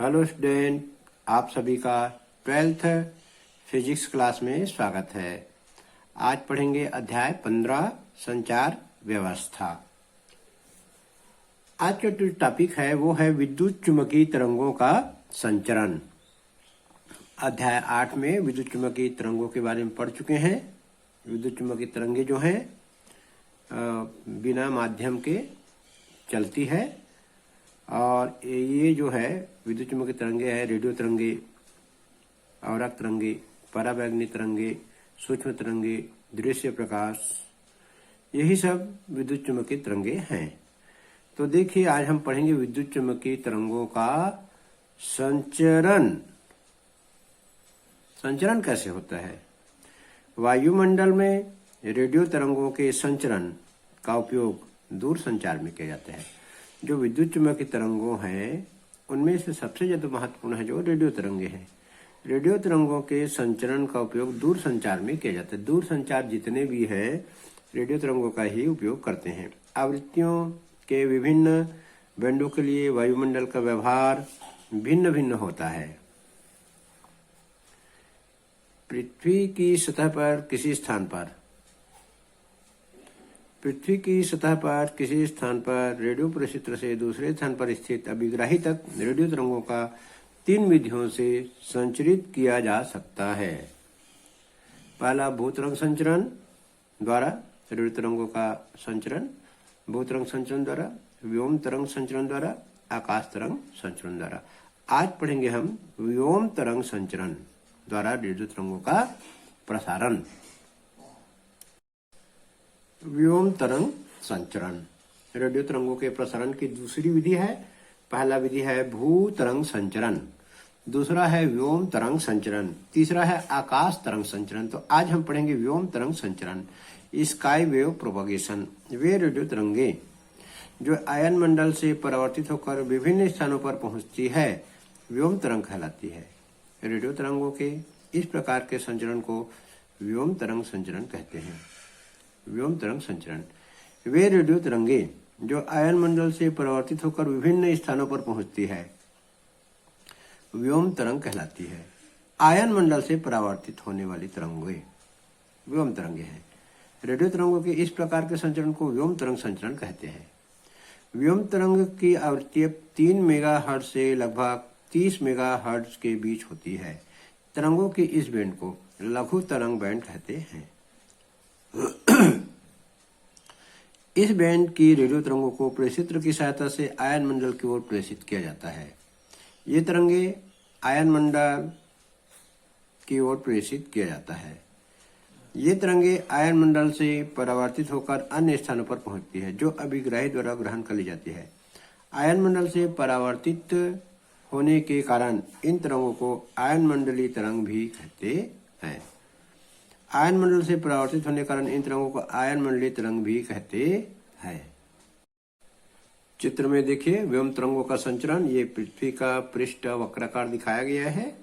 Hello student, आप सभी का 12th फिजिक्स क्लास में स्वागत है। आज पढ़ेंगे अध्याय 15 संचार व्यवस्था। आज का जो टॉपिक है वो है विद्युत चुम्बकीय तरंगों का संचरण। अध्याय 8 में विद्युत चुम्बकीय तरंगों के बारे में पढ़ चुके हैं। विद्युत चुम्बकीय तरंगे जो हैं बिना माध्यम के चलती है और ये जो है विद्युत चुम्बकीय तरंगे है रेडियो तरंगे, आवर्तक तरंगे, पराबैंगनी तरंगे, सूक्ष्म तरंगे, दृश्य प्रकाश, यही सब विद्युत चुम्बकीय तरंगे हैं। तो देखिए, आज हम पढ़ेंगे विद्युत चुम्बकीय तरंगों का संचरण। संचरण कैसे होता है? वायुमंडल में रेडियो तरंगों के संचरण का उपयोग दूर संचार में किया जाता है। जो विद्युत चुम्बकीय तरंगों हैं उनमें से सबसे ज्यादा महत्वपूर्ण है जो रेडियो तरंगे हैं। रेडियो तरंगों के संचरण का उपयोग दूर संचार में किया जाता है। दूर संचार जितने भी है रेडियो तरंगों का ही उपयोग करते हैं। आवृत्तियों के विभिन्न बैंडों के लिए वायुमंडल का व्यवहार भिन्न भिन्न होता है। पृथ्वी की सतह पर किसी स्थान पर रेडियो परिक्षेत्र से दूसरे स्थान पर स्थित अभिग्राही तक रेडियो तरंगों का 3 विधियों से संचरित किया जा सकता है। पहला, भूतरंग संचरण द्वारा रेडियो तरंगों का संचरण, भूतरंग संचरण द्वारा, व्योम तरंग संचरण द्वारा, आकाश तरंग संचरण द्वारा। आज पढ़ेंगे हम व्योम तरंग संचरण द्वारा रेडियो तरंगों का प्रसारण। व्योम तरंग संचरण रेडियो तरंगों के प्रसारण की दूसरी विधि है। पहला विधि है भूतरंग संचरण, दूसरा है व्योम तरंग संचरण, तीसरा है आकाश तरंग संचरण। तो आज हम पढ़ेंगे व्योम तरंग संचरण, स्काई वेव प्रोपगेशन। वे रेडियो तरंगे जो आयन मंडल से परावर्तित होकर विभिन्न स्थानों पर पहुंचती है व्योम तरंग कहलाती है। रेडियो तरंगों के इस प्रकार के संचरण को व्योम तरंग संचरण कहते हैं। व्योम तरंग संचरण वे रेडियो तरंगे जो आयन मंडल से परावर्तित होकर विभिन्न स्थानों पर पहुंचती है व्योम तरंग कहलाती है। आयन मंडल से परावर्तित होने वाली तरंगे व्योम तरंगे हैं। रेडियो तरंगों के इस प्रकार के संचरण को व्योम तरंग संचरण कहते हैं। व्योम तरंग की आवृत्ति 3 मेगाहर्ट्ज से लगभग 30 मेगाहर्ट्ज के बीच होती है। तरंगों के इस बैंड को लघु तरंग बैंड कहते हैं। इस बैंड की रेडियो तरंगों को प्रेषित्र की सहायता से आयन मंडल की ओर प्रेषित किया जाता है। ये तरंगे आयन मंडल की ओर प्रेषित किया जाता है। ये तरंगे आयन मंडल से परावर्तित होकर अन्य स्थानों पर पहुंचती है जो अभिग्राही द्वारा ग्रहण कर ली जाती है। आयन मंडल से परावर्तित होने के कारण इन तरंगों को आयन मंडलीय तरंग भी कहते हैं। आयन मंडल से परावर्तित होने के कारण इन तरंगों को आयन मंडलीय तरंग भी कहते हैं। चित्र में देखिए व्योम तरंगों का संचरण। ये पृथ्वी का पृष्ठ वक्राकार दिखाया गया है।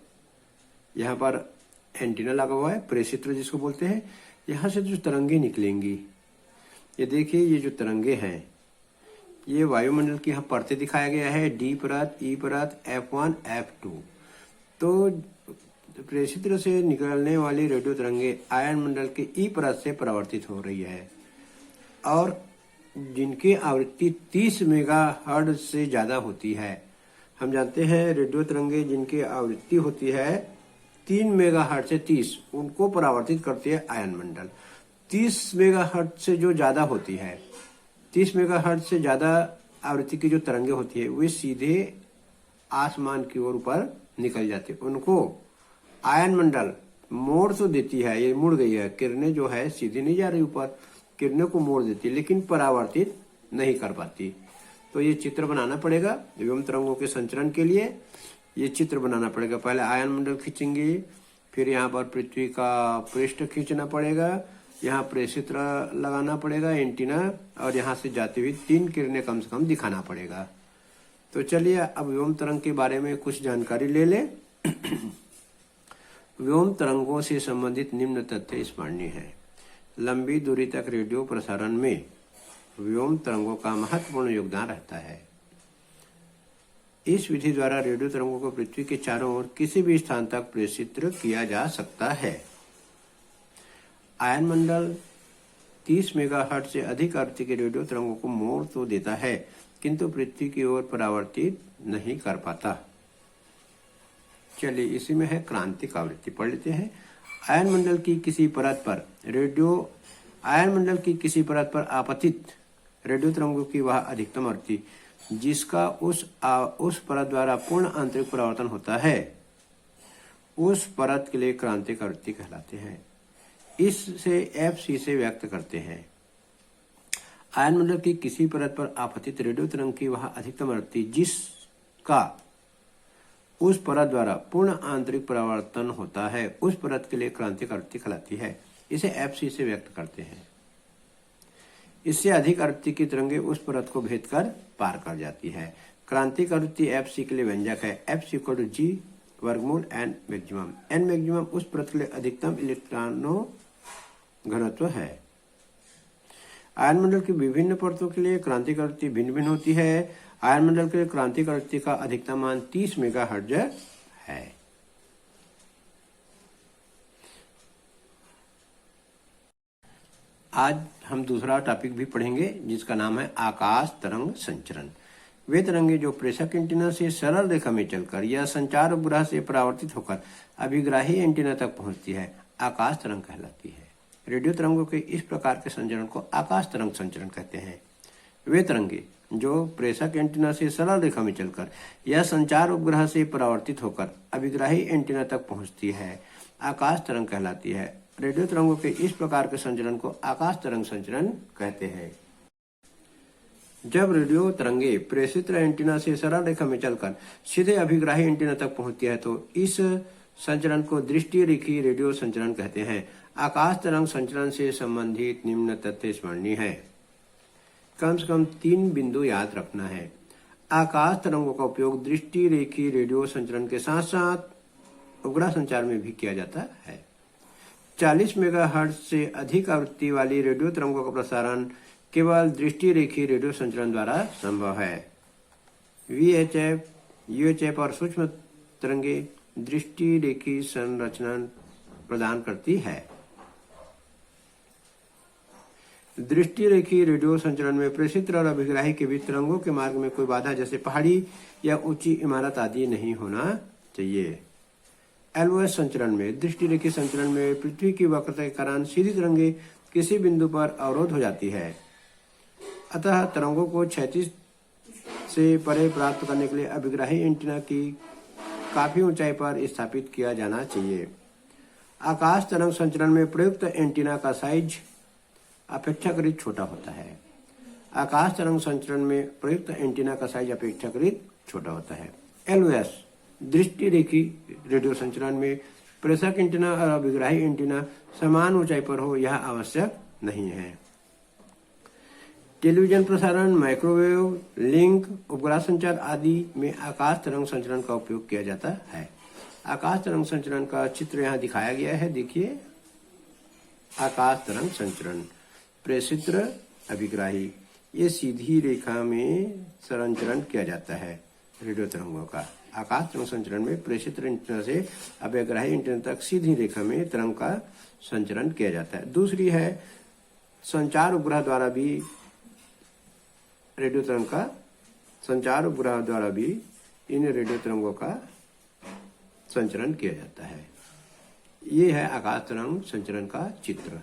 यहाँ पर एंटीना लगा हुआ है, प्रेषित्र जिसको बोलते हैं। यहाँ से जो तरंगे निकलेंगी, ये देखिए, ये जो तरंगे हैं ये वायुमंडल की यहाँ परतें दिखाया गया है, डी परत, ई परत, F1, F2। तो प्रेषित्र से निकलने वाली रेडियो तरंगे आयन मंडल के ई परत से परावर्तित हो रही है और जिनकी आवृत्ति 30 मेगाहर्ट्ज से ज्यादा होती है। हम जानते हैं रेडियो तरंगे जिनकी आवृत्ति होती है 3 मेगाहर्ट्ज से 30, उनको परावर्तित करती है आयन मंडल। 30 मेगाहर्ट्ज से जो ज्यादा होती है, 30 मेगाहर्ट्ज से ज्यादा आवृत्ति की जो तरंगे होती है वे सीधे आसमान की ओर ऊपर निकल जाती है। उनको आयन मंडल मोड़ तो देती है, ये मुड़ गई है, किरणें जो है सीधी नहीं जा रही ऊपर, किरणें को मोड़ देती है लेकिन परावर्तित नहीं कर पाती। तो ये चित्र बनाना पड़ेगा व्योम तरंगों के संचरण के लिए। ये चित्र बनाना पड़ेगा। पहले आयन मंडल खींचेंगे, फिर यहाँ पर पृथ्वी का पृष्ठ खींचना पड़ेगा, यहाँ प्रेषित्र लगाना पड़ेगा एंटीना, और यहाँ से जाती हुई 3 किरणें कम से कम दिखाना पड़ेगा। तो चलिए अब व्योम तरंग के बारे में कुछ जानकारी ले लें। व्योम तरंगों से संबंधित निम्न तथ्य स्मरणीय है। लंबी दूरी तक रेडियो प्रसारण में व्योम तरंगों का महत्वपूर्ण योगदान रहता है। इस विधि द्वारा रेडियो तरंगों को पृथ्वी के चारों ओर किसी भी स्थान तक प्रेषित किया जा सकता है। आयन मंडल 30 मेगाहर्ट्ज से अधिक आवृत्ति के रेडियो तरंगों को मोड़ तो देता है, किंतु पृथ्वी की ओर परावर्तित नहीं कर पाता। चलिए इसी में है क्रांतिक आवृत्ति, पढ़ लेते हैं। आयन मंडल की किसी परत पर आपतित रेडियो तरंगों की वह अधिकतम आवृत्ति जिसका उस परत द्वारा पूर्ण आंतरिक परावर्तन होता है, उस परत के लिए क्रांतिक आवृत्ति कहलाते हैं। इससे FC से व्यक्त करते हैं। आयन मंडल की किसी परत पर आपतित रेडियो तरंग की वह अधिकतम आवृत्ति जिसका उस परत द्वारा पूर्ण आंतरिक परावर्तन होता है, उस परत के लिए क्रांतिक आवृत्ति कहलाती है। इसे FC से व्यक्त करते हैं। इससे अधिक आवृत्ति की तरंगें उस परत को भेद कर पार कर जाती है। क्रांतिक आवृत्ति FC के लिए व्यंजक है F = G वर्गमूल N मैक्सिमम। N मैक्सिमम उस परत के लिए अधिकतम इलेक्ट्रॉनों घनत्व है। आयन मंडल की विभिन्न परतों के लिए क्रांतिक आवृत्ति भिन्न भिन्न होती है। आयन मंडल के लिए क्रांतिक आवृत्ति का अधिकतम मान 30 मेगाहर्ट्ज है। आज हम दूसरा टॉपिक भी पढ़ेंगे जिसका नाम है आकाश तरंग संचरण। वे तरंगे जो प्रेषक एंटीना से सरल रेखा में चलकर या संचार उपग्रह से परावर्तित होकर अभिग्राही एंटीना तक पहुंचती है, आकाश तरंग कहलाती है। रेडियो तरंगों के इस प्रकार के संचरण को आकाश तरंग संचरण कहते हैं। वे तरंगे जो प्रेषक एंटीना से सरल रेखा में चलकर या संचार उपग्रह से परावर्तित होकर अभिग्राही एंटीना तक पहुंचती है, आकाश तरंग कहलाती है। रेडियो तरंगों के इस प्रकार के संचरण को आकाश तरंग संचरण कहते हैं। जब रेडियो तरंगे प्रेषित एंटीना से सरल रेखा में चलकर सीधे अभिग्राही एंटीना तक पहुंचती है तो इस संचरण को दृष्टि रेखी रेडियो संचरण कहते हैं। आकाश तरंग संचरण से संबंधित निम्न तथ्य स्मरणीय है। कम से कम 3 बिंदु याद रखना है। आकाश तरंगों का उपयोग दृष्टि रेखी रेडियो संचरण के साथ साथ उपग्रह संचार में भी किया जाता है। 40 मेगाहर्ट्ज से अधिक आवृत्ति वाली रेडियो तरंगों का प्रसारण केवल दृष्टि रेखी रेडियो संचरण द्वारा संभव है। VHF, UHF और सूक्ष्म तरंगे दृष्टि रेखी संरचना प्रदान करती है। दृष्टि रेखी रेडियो संचरण में प्रेषित और अभिग्राही के बीच तरंगों के मार्ग में कोई बाधा जैसे पहाड़ी या ऊंची इमारत आदि नहीं होना चाहिए। LOS संचरण में दृष्टि रेखी संचरण में पृथ्वी की वक्रता के कारण सीधी तरंगे किसी बिंदु पर अवरोध हो जाती है, अतः तरंगों को क्षैतिज से परे प्राप्त करने के लिए अभिग्राही एंटीना की काफी ऊंचाई पर स्थापित किया जाना चाहिए। आकाश तरंग संचरण में प्रयुक्त एंटीना का साइज अपेक्षाकृत छोटा होता है। आकाश तरंग संचरण में प्रयुक्त एंटीना का साइज अपेक्षाकृत छोटा होता है। LOS दृष्टि रेखी रेडियो संचरण में प्रेषक एंटीना और अभिग्राही एंटीना समान ऊंचाई पर हो, यह आवश्यक नहीं है। टेलीविजन प्रसारण, माइक्रोवेव, लिंक, उपग्रह संचार आदि में आकाश तरंग संचरण का उपयोग किया जाता है। आकाश तरंग संचरण का चित्र यहाँ दिखाया गया है, देखिए। आकाश तरंग संचरण, प्रेषित अभिग्राही, ये सीधी रेखा में संचरण किया जाता है रेडियो तरंगों का। आकाश तरंग संचरण में प्रेषित एंटीना से अभिग्राही एंटीना तक सीधी रेखा में तरंग का संचरण किया जाता है। दूसरी है संचार उपग्रह द्वारा भी रेडियो तरंग का संचार उपग्रह द्वारा भी इन रेडियो तरंगों का संचरण किया जाता है। ये है आकाश तरंग संचरण का चित्र।